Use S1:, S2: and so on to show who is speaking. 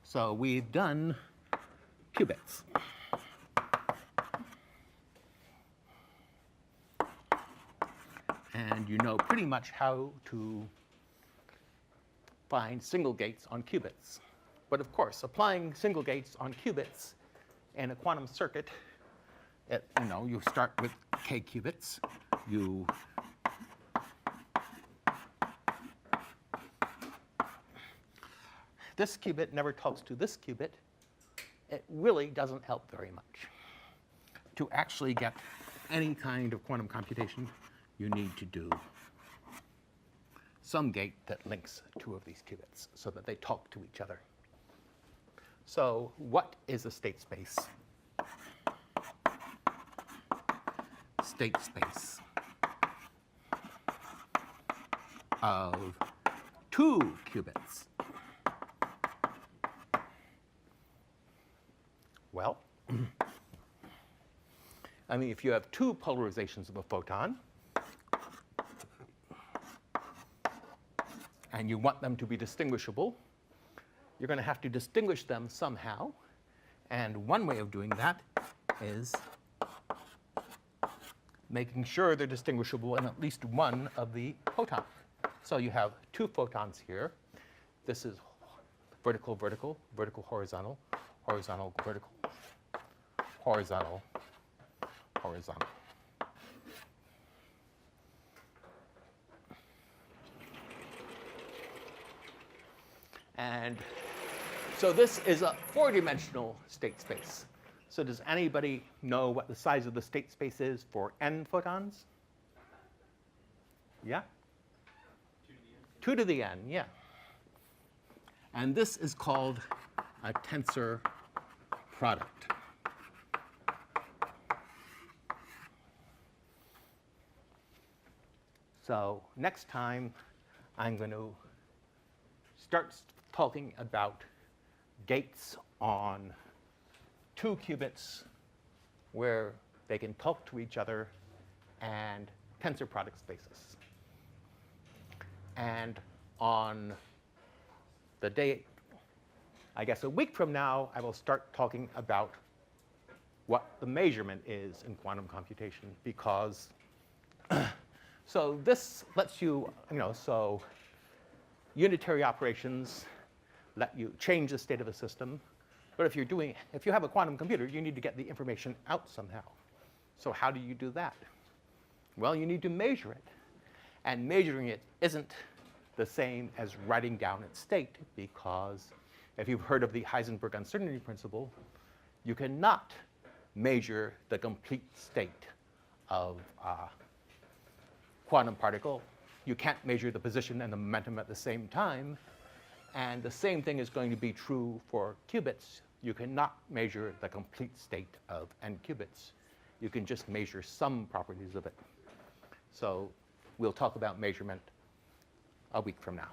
S1: So we've done qubits. And you know pretty much how to find single gates on qubits. But of course, applying single gates on qubits in a quantum circuit, you start with k qubits. This qubit never talks to this qubit. It really doesn't help very much. To actually get any kind of quantum computation, you need to do some gate that links two of these qubits so that they talk to each other. So what is a state space? State space of two qubits. Well, I mean, if you have two polarizations of a photon, and you want them to be distinguishable, you're going to have to distinguish them somehow. And one way of doing that is making sure they're distinguishable in at least one of the photons. So you have two photons here. This is vertical, vertical, vertical, horizontal, horizontal, vertical, horizontal, horizontal. And so this is a four-dimensional state space. So does anybody know what the size of the state space is for n photons? Yeah? 2 to the n, yeah. And this is called a tensor product. So next time, I'm going to start talking about gates on two qubits where they can talk to each other and tensor product spaces. And on the day, I guess a week from now, I will start talking about what the measurement is in quantum computation, because so this lets you, so unitary operations let you change the state of a system. But if you have a quantum computer, you need to get the information out somehow. So how do you do that? Well, you need to measure it. And measuring it isn't the same as writing down its state, because if you've heard of the Heisenberg uncertainty principle, you cannot measure the complete state of a quantum particle. You can't measure the position and the momentum at the same time. And the same thing is going to be true for qubits. You cannot measure the complete state of n qubits. You can just measure some properties of it. So we'll talk about measurement a week from now.